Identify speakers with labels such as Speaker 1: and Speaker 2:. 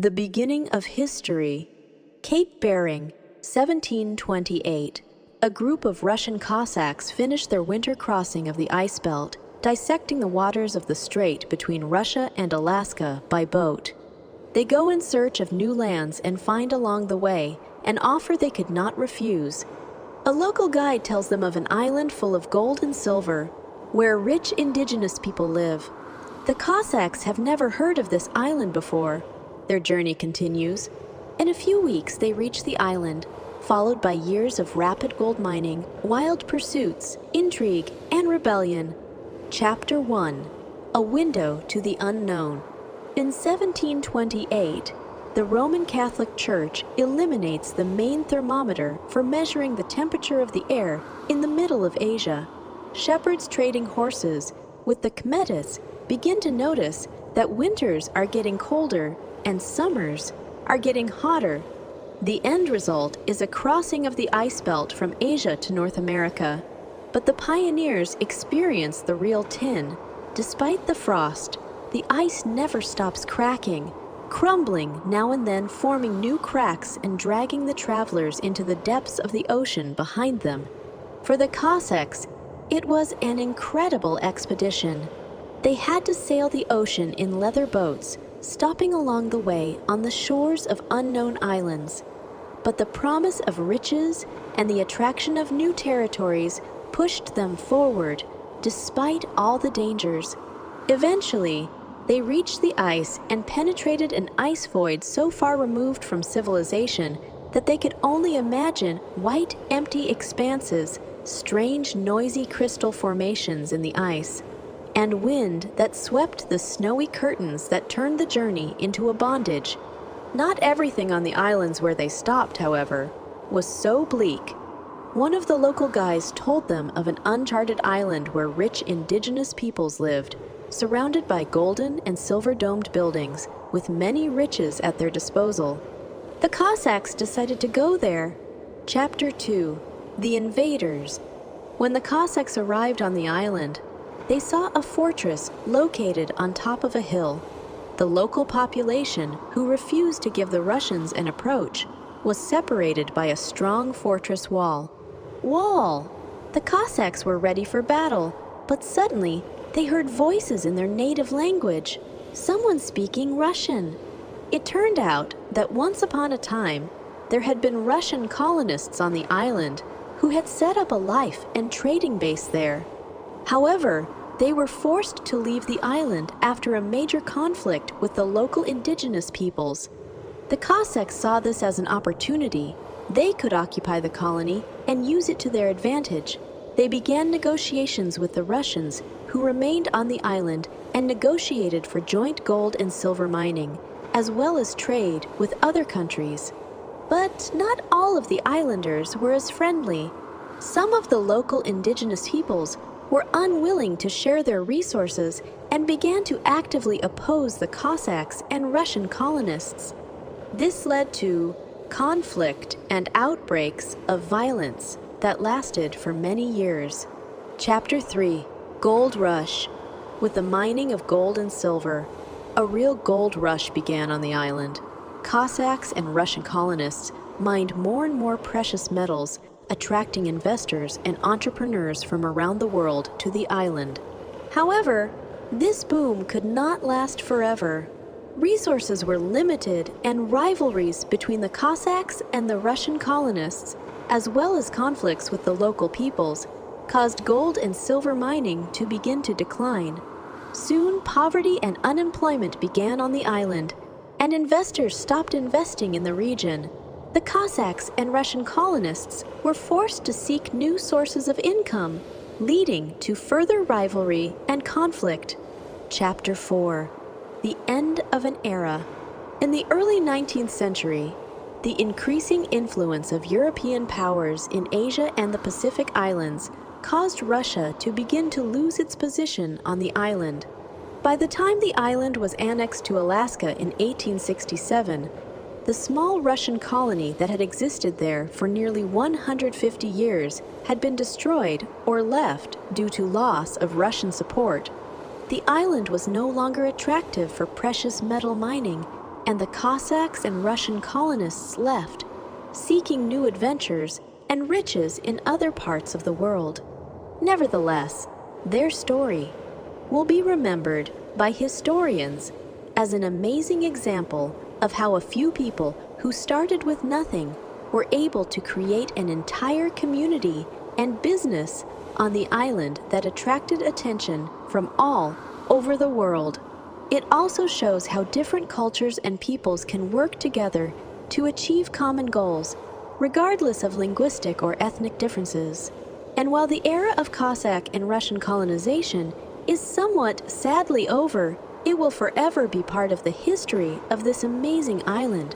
Speaker 1: The beginning of history. Cape Bering, 1728. A group of Russian Cossacks finished their winter crossing of the ice belt, dissecting the waters of the strait between Russia and Alaska by boat. They go in search of new lands and find along the way an offer they could not refuse. A local guide tells them of an island full of gold and silver, where rich indigenous people live. The Cossacks have never heard of this island before. Their journey continues. In a few weeks, they reach the island, followed by years of rapid gold mining, wild pursuits, intrigue, and rebellion. Chapter 1. A Window to the Unknown. In 1728, the Roman Catholic Church eliminates the main thermometer for measuring the temperature of the air in the middle of Asia. Shepherds trading horses with the Kmetis begin to notice that winters are getting colder and summers are getting hotter. The end result is a crossing of the ice belt from Asia to North America. But the pioneers experience the real tin. Despite the frost, the ice never stops cracking, crumbling now and then, forming new cracks and dragging the travelers into the depths of the ocean behind them. For the Cossacks, it was an incredible expedition. They had to sail the ocean in leather boats, stopping along the way on the shores of unknown islands. But the promise of riches and the attraction of new territories pushed them forward, despite all the dangers. Eventually, they reached the ice and penetrated an ice void so far removed from civilization that they could only imagine white, empty expanses, strange, noisy crystal formations in the ice, and wind that swept the snowy curtains that turned the journey into a bondage. Not everything on the islands where they stopped, however, was so bleak. One of the local guides told them of an uncharted island where rich indigenous peoples lived, surrounded by golden and silver-domed buildings, with many riches at their disposal. The Cossacks decided to go there. Chapter 2. The Invaders. When the Cossacks arrived on the island, they saw a fortress located on top of a hill. The local population, who refused to give the Russians an approach, was separated by a strong fortress wall. The Cossacks were ready for battle, but suddenly they heard voices in their native language, someone speaking Russian. It turned out that once upon a time, there had been Russian colonists on the island who had set up a life and trading base there. However, they were forced to leave the island after a major conflict with the local indigenous peoples. The Cossacks saw this as an opportunity. They could occupy the colony and use it to their advantage. They began negotiations with the Russians, who remained on the island and negotiated for joint gold and silver mining, as well as trade with other countries. But not all of the islanders were as friendly. Some of the local indigenous peoples were unwilling to share their resources and began to actively oppose the Cossacks and Russian colonists. This led to conflict and outbreaks of violence that lasted for many years. Chapter 3. Gold Rush. With the mining of gold and silver, a real gold rush began on the island. Cossacks and Russian colonists mined more and more precious metals, attracting investors and entrepreneurs from around the world to the island. However, this boom could not last forever. Resources were limited, and rivalries between the Cossacks and the Russian colonists, as well as conflicts with the local peoples, caused gold and silver mining to begin to decline. Soon, poverty and unemployment began on the island, and investors stopped investing in the region. The Cossacks and Russian colonists were forced to seek new sources of income, leading to further rivalry and conflict. Chapter 4. The End of an Era. In the early 19th century, the increasing influence of European powers in Asia and the Pacific Islands caused Russia to begin to lose its position on the island. By the time the island was annexed to Alaska in 1867, the small Russian colony that had existed there for nearly 150 years had been destroyed or left due to loss of Russian support. The island was no longer attractive for precious metal mining, and the Cossacks and Russian colonists left, seeking new adventures and riches in other parts of the world. Nevertheless, their story will be remembered by historians as an amazing example of how a few people who started with nothing were able to create an entire community and business on the island that attracted attention from all over the world. It also shows how different cultures and peoples can work together to achieve common goals, regardless of linguistic or ethnic differences. And while the era of Cossack and Russian colonization is somewhat sadly over, it will forever be part of the history of this amazing island.